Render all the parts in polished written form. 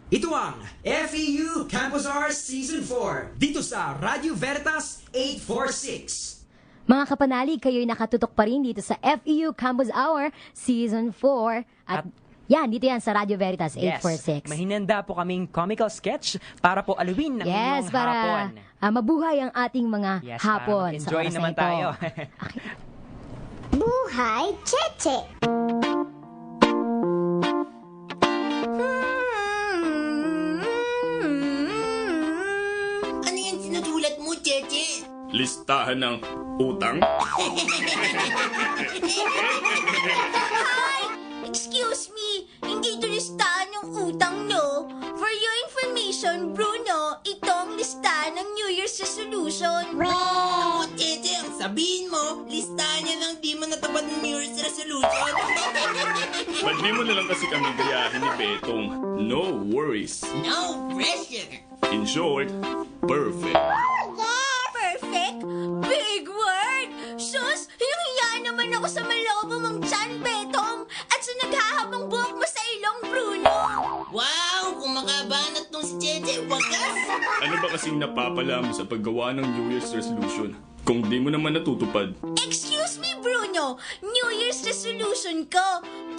Ito ang FEU Campus Hours Season 4 dito sa Radio Veritas 846. Mga kapanalig, kayo'y nakatutok pa rin dito sa FEU Campus Hour Season 4 at yan, dito yan sa Radio Veritas 846. Mahinanda po kaming comical sketch para po aluin ng inyong para hapon. Mabuhay ang ating mga hapon. Yes, enjoy naman tayo. Buhay Cheche! Ano yung sinusulat mo, Cheche? Listahan ng utang? Hi! Excuse me, hindi ito listahan ng utang nyo. For your information, Bruno, itong listahan ng New Year's resolution. Ako, Cheche, ang sabihin mo, listahan niya ng di mo natapad ng New Year's resolution. Ba't di mo na lang kasi kami gayahin ni Betong no worries? No pressure. In short, perfect. Perfect? Big word! Sus, hiyang-hiya naman ako sa malobo mong tiyan, Betong, at sa naghahabang buhok mo sa ilong, Bruno. Wow! Kung makabanat tong si Cheche, wagas! Ano ba kasing napapala mo sa paggawa ng New Year's resolution kung di mo naman natutupad? Excuse me, Bruno! New Year's resolution ko!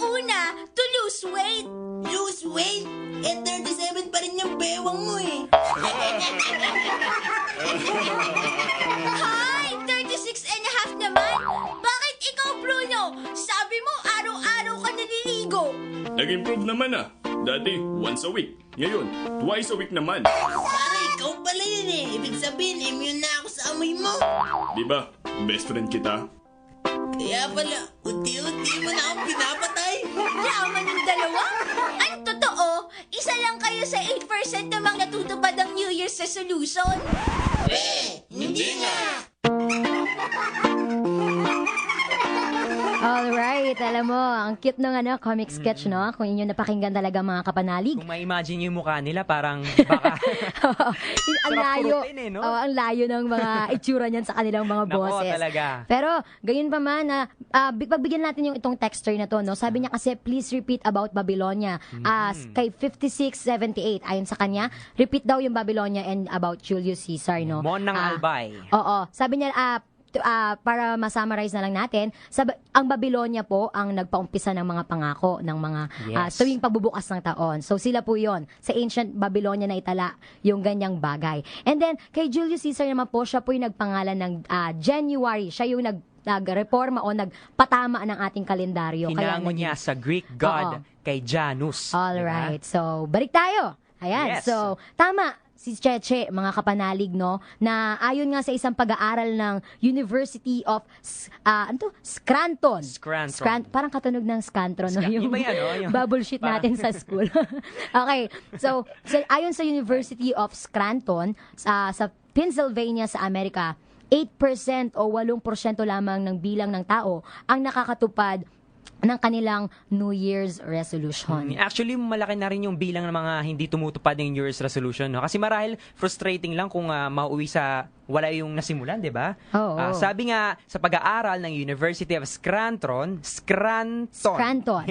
Una, to lose weight! Lose weight? Eh, 37 pa rin yung bewang mo eh! Hi! 36 and a half naman! Bakit ikaw, Bruno? Sabi mo, araw-araw ka naliligo! Nag-improve naman ah. Dati, once a week. Ngayon, twice a week naman. Pare, ikaw pala yun eh! Ibig sabihin, immune na ako sa amoy mo! Di ba? Best friend kita. Kaya pala, unti-unti mo na akong pinapatay. Yaman ng dalawa? Ang totoo, isa lang kayo sa 8% namang natutupad ang New Year's resolution. Hindi nga. Alright, alam mo, ang cute ng comic sketch, no? Kung inyo napakinggan talaga mga kapanalig. Kung ma-imagine yung mukha nila, parang baka... ang layo, purutin eh, no? ang layo ng mga itsura niyan sa kanilang mga Nako, boses. talaga. Pero, gayon pa man, pagbigyan natin yung itong texture na to, no? Sabi niya kasi, please repeat about Babylonia. Kay 5678, ayon sa kanya, repeat daw yung Babylonia and about Julius Caesar, no? Monang Albay. Oo. Sabi niya, para ma-summarize na lang natin, ang Babylonia po ang nagpaumpisa ng mga pangako ng mga tuwing pagbubukas ng taon. So sila po yon sa ancient Babylonia na itala yung ganyang bagay. And then kay Julius Caesar naman po, siya po yung nagpangalan ng January. Siya yung nagreforma o nagpatama ng ating kalendaryo. Hinango niya sa Greek god kay Janus. Alright. So balik tayo. Ayan. Yes. So tama si Cheche, mga kapanalig, no, na ayon nga sa isang pag-aaral ng University of Scranton. Parang katunog ng Scantron, no? Yung bubble sheet natin sa school. Okay. So ayon sa University of Scranton, sa Pennsylvania sa Amerika, 8% o 8% lamang ng bilang ng tao ang nakakatupad ng kanilang New Year's resolution. Actually, malaki na rin yung bilang ng mga hindi tumutupad ng New Year's resolution, no? Kasi marahil frustrating lang kung mauwi sa wala yung nasimulan, di ba? Oo. Sabi nga sa pag-aaral ng University of Scranton.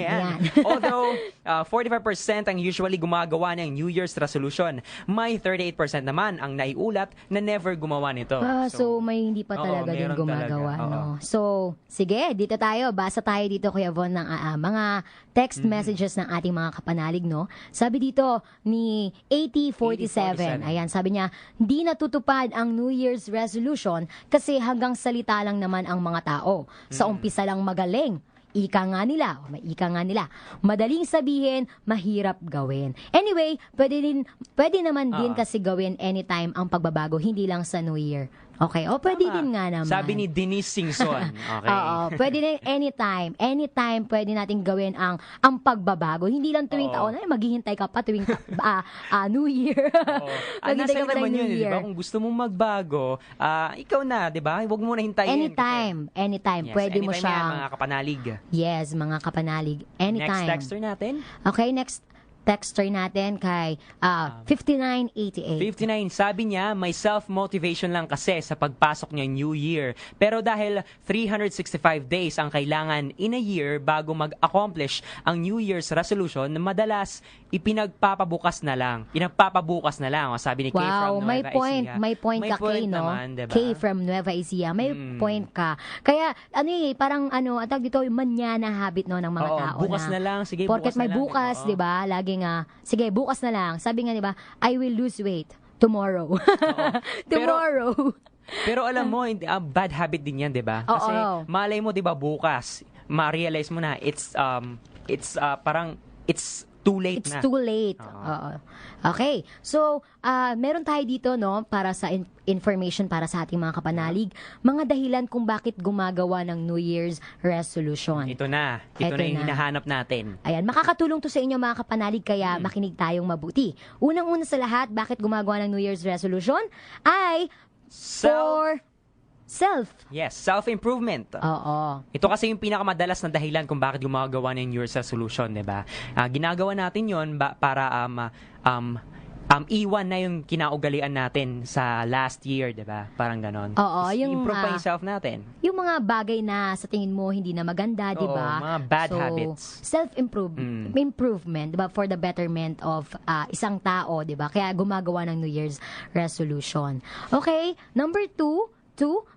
Yan. Although 45% ang usually gumagawa ng New Year's resolution, may 38% naman ang naiulat na never gumawa nito. So may hindi pa talaga din gumagawa, talaga. no? So, sige, dito tayo. Basa tayo dito, Kuya Von, ng mga text messages ng ating mga kapanalig, no? Sabi dito ni 8047, ayan, sabi niya, hindi natutupad ang New Year's resolution kasi hanggang salita lang naman ang mga tao. Sa umpisa lang magaling. Ika nga nila. Madaling sabihin, mahirap gawin. Anyway, pwede naman din kasi gawin anytime ang pagbabago, hindi lang sa New Year. Okay, pwede din nga naman. Sabi ni Denise Singson. Okay. Oo, pwede din anytime. Anytime pwede natin gawin ang pagbabago. Hindi lang tuwing taon, maghihintay ka pa tuwing New Year. Maghihintay ka pa ng New Year. Diba? Kung gusto mong magbago, ikaw na, di ba? Huwag mo na hintayin. Anytime. Yes, Pwede mo anytime siya. yan, mga kapanalig. Yes, mga kapanalig. Anytime. Next texter natin. Okay, next. texter natin kay 5988. 59, sabi niya, may self-motivation lang kasi sa pagpasok niya New Year. Pero dahil 365 days ang kailangan in a year bago mag-accomplish ang New Year's resolution, madalas ipinagpapabukas na lang. Pinagpapabukas na lang. O, sabi ni Kay from Wow, may Nueva point. Ecija. May point ka, Kay, no? naman, diba? Kay from Nueva Ecija. May point ka. Kaya, parang, atag dito, yung manyana habit, no, ng mga Oo, tao bukas na lang. Sige, porket bukas na may lang. bukas, Oo. di ba? Lagi nga, sige, bukas na lang. Sabi nga, di ba, I will lose weight tomorrow. Tomorrow. Pero alam mo, bad habit din yan, di ba? Oo, Kasi oo. malay mo, di ba, bukas, ma-realize mo na, parang, it's too late It's na. too late. Oo. Oo. Okay. So, meron tayo dito, no, para sa information para sa ating mga kapanalig, mga dahilan kung bakit gumagawa ng New Year's resolution. Ito na. Ito Ito na yung na. hinahanap natin. Ayan, makakatulong to sa inyo mga kapanalig, kaya makinig tayong mabuti. Unang-una sa lahat, bakit gumagawa ng New Year's resolution? Ay for self. Yes, self-improvement. Oo. Ito kasi yung pinakamadalas na dahilan kung bakit gumagawa ng New Year's resolution, di ba? Ginagawa natin yon para iwan na yung kinaugalian natin sa last year, di ba? Parang ganon. Oo, yung, improve pa yung self natin. Yung mga bagay na sa tingin mo hindi na maganda, di ba? mga bad habits. Improvement, di ba? For the betterment of isang tao, di ba? Kaya gumagawa ng New Year's resolution. Okay, number two,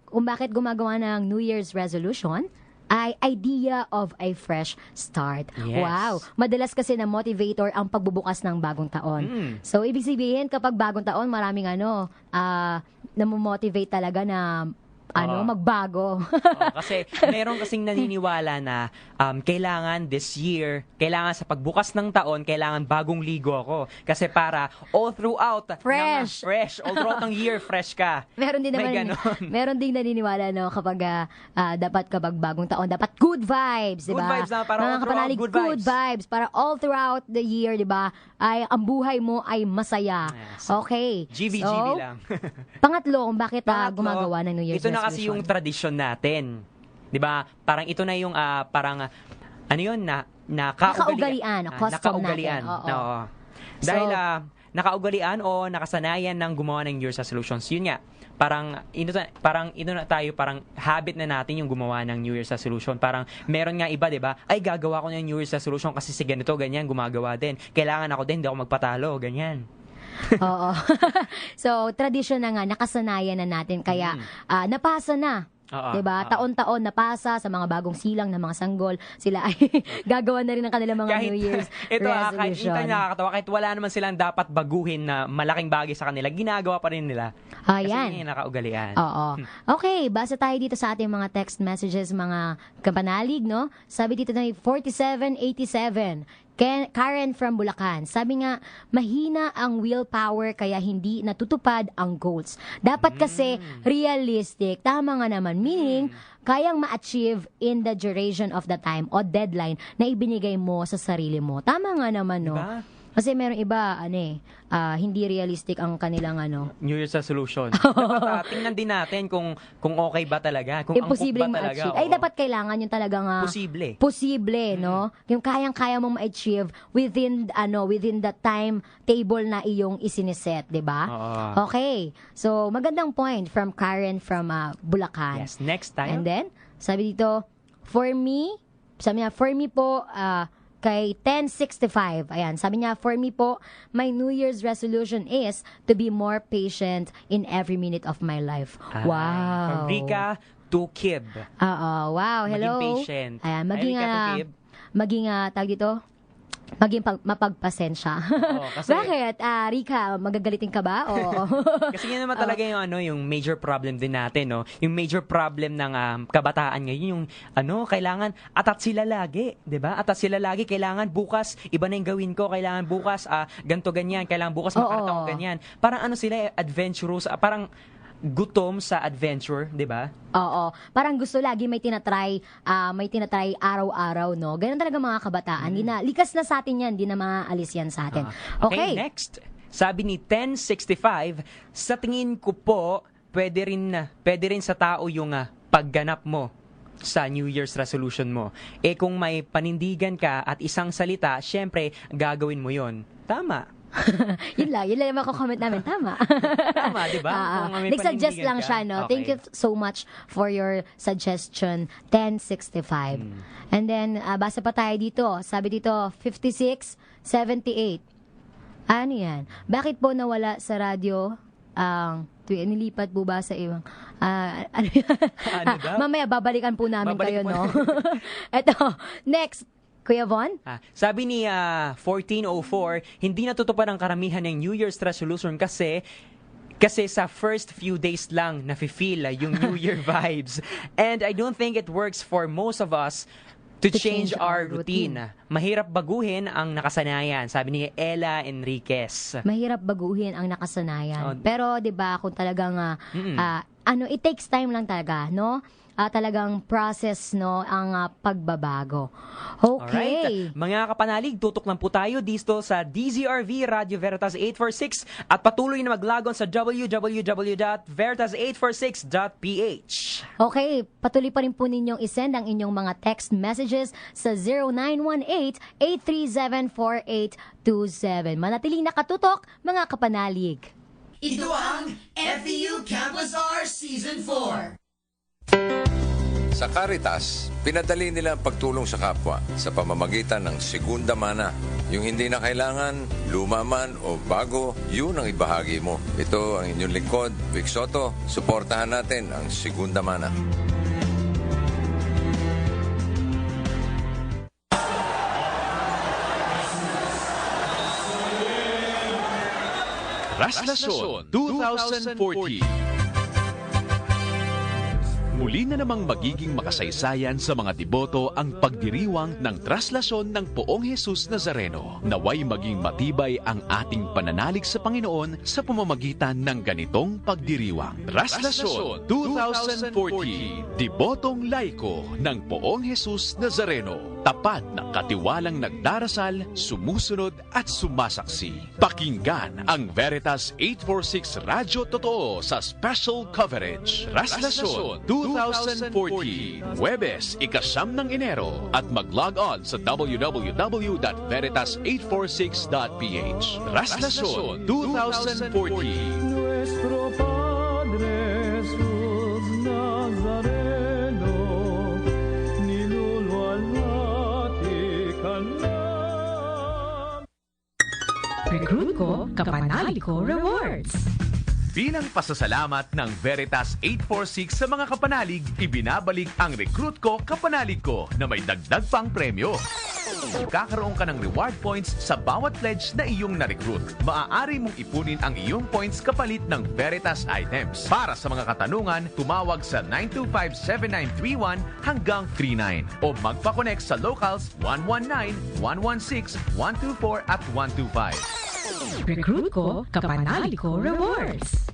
kung bakit gumagawa ng New Year's resolution, ay idea of a fresh start. Yes. Wow! Madalas kasi na motivator ang pagbubukas ng bagong taon. So, ibig sabihin, kapag bagong taon, maraming namomotivate talaga na magbago. Kasi meron kasing naniniwala na kailangan this year, kailangan sa pagbukas ng taon, kailangan bagong ligo ako. Kasi para all throughout Fresh. all throughout ng year, fresh ka. Meron din May naman, ganon. meron ding naniniwala, no, kapag dapat kapag bagong taon, dapat good vibes, di ba? Good vibes na, para Mga all throughout, kapanalig, good good vibes. vibes. Para all throughout the year, di ba, ay ang buhay mo ay masaya. Yes. Okay. GV lang. Pangatlo, kung bakit Pangatlo, gumagawa ng New Year's ito na resolution. kasi yung tradisyon natin. 'Di ba? Parang ito na yung Nakaugalian, custom nakaugalian. natin. Oo. Oo. Dahil nakaugalian o nakasanayan ng gumawa ng New Year's resolutions. Yun nga. Parang habit na natin yung gumawa ng New Year's resolution. Parang meron nga iba, 'di ba? Ay, gagawa ko ng New Year's resolution kasi si ganito, ganyan, gumagawa din. Kailangan ako din, hindi ako magpatalo, ganyan. Oo. So, tradisyon na nga, nakasanayan na natin. Kaya, napasa na. Oo, Diba? oo. Taon-taon napasa sa mga bagong silang ng mga sanggol. Sila ay gagawa na rin ng kanilang mga New Year's kahit resolution. nakakatawa, kahit wala naman silang dapat baguhin na malaking bagay sa kanila, ginagawa pa rin nila. Kasi Ayan. yun yung nakaugalian. Oo. Okay, basa tayo dito sa ating mga text messages, mga kapanalig, no? Sabi dito na 4787. Karen from Bulacan. Sabi nga, mahina ang willpower kaya hindi natutupad ang goals. Dapat kasi realistic. Tama nga naman. Meaning, kayang ma-achieve in the duration of the time o deadline na ibinigay mo sa sarili mo. Tama nga naman, no? Diba? Kasi meron iba, hindi realistic ang kanilang New Year's resolution. Dapat tingnan din natin kung okay ba talaga, kung angkop imposibleng ba talaga. ma-achieve. Ay, oo. dapat kailangan yung talagang Posible. posible, no? Yung kayang-kaya mong ma-achieve within the time table na iyong isiniset, 'di ba? Oo. Okay. So, magandang point from Karen from Bulacan. Yes, next time. And then, sabi dito, for me po, kay 1065. Ayan, sabi niya, for me po, my New Year's resolution is to be more patient in every minute of my life. Wow. From Rika to Kib. Wow, hello. Maging patient. Ayan, Ay, maging tawag dito, maging mapagpasensya. Oo, kasi- Bakit? Rika, magagalitin ka ba? Oo. Kasi yun naman talaga yung major problem din natin, no? Yung major problem ng kabataan ngayon, yung kailangan atat sila lagi, 'di ba? Atat sila lagi, kailangan bukas iba na yung gawin ko, kailangan bukas ganto ganyan, kailangan bukas makarating ako ganyan. Parang sila adventurous, parang gutom sa adventure, 'di ba? Oo. Parang gusto lagi may tinatry araw-araw, no? Ganun talaga mga kabataan. Likas na sa atin yan, di na maaalis yan sa atin. Okay, Okay. next. Sabi ni 1065, sa tingin ko po, pwede rin sa tao yung pagganap mo. sa New Year's resolution mo. Eh kung may panindigan ka at isang salita, syempre, gagawin mo yon. Tama. Yun lang yung mako-comment namin. Tama. Tama, di ba? Kung may Nag-suggest panindigan lang ka. siya, no? Okay. Thank you so much for your suggestion. 1065. And then, basa pa tayo dito. Sabi dito, 5678. Ano yan? Bakit po nawala sa radyo ang nilipat po ba sa ibang ano yan? Ano daw? Mamaya babalikan po namin Babalik kayo, mo no? Ito, next, Kuya Von? Sabi ni 1404, hindi natutupad ang karamihan ng New Year's resolution kasi sa first few days lang nafe-feel yung New Year vibes. And I don't think it works for most of us to change our routine. Mahirap baguhin ang nakasanayan, sabi ni Ella Enriquez. Mahirap baguhin ang nakasanayan. Oh. Pero 'di ba kung talagang it takes time lang talaga, no? Talagang process, no, ang pagbabago. Okay. Alright. Mga kapanalig, tutok lang po tayo dito sa DZRV Radio Veritas 846 at patuloy na maglagon sa www.veritas846.ph. Okay, patuloy pa rin po ninyong isend ang inyong mga text messages sa 0918-837-4827. Manatiling nakatutok, mga kapanalig. Ito ang FEU Campus R Season 4. Sa Caritas, pinadali nila ang pagtulong sa kapwa sa pamamagitan ng segunda mana. Yung hindi na kailangan, luma man o bago, yun ang ibahagi mo. Ito ang inyong lingkod, Vic Soto. Suportahan natin ang segunda mana. Raslasyon 2014. Muli na namang magiging makasaysayan sa mga deboto ang pagdiriwang ng traslasyon ng Poong Jesus Nazareno. Naway maging matibay ang ating pananalig sa Panginoon sa pamamagitan ng ganitong pagdiriwang. Traslasyon 2014, Debotong Laiko ng Poong Jesus Nazareno. Tapat na katiwalang nagdarasal, sumusunod at sumasaksi. Pakinggan ang Veritas 846 Radyo Totoo sa special coverage. Raslasyon 2014, Huwebes, ika-9 ng Enero at mag-log on sa www.veritas846.ph. Raslasyon 2014. Nuestro Padre Jesús Nazareno, niluluwalhati ka namin. Recruit ko, kapanali ko rewards. Bilang pasasalamat ng Veritas 846 sa mga kapanalig, ibinabalik ang Recruit Ko, Kapanalig Ko na may dagdag pang premyo. Kakaroon ka ng reward points sa bawat pledge na iyong na-recruit. Maaari mong ipunin ang iyong points kapalit ng Veritas items. Para sa mga katanungan, tumawag sa 925-7931 hanggang 39 o magpa-connect sa locals 119, 116, 124 at 125. Recruit ko, kapanali ko rewards.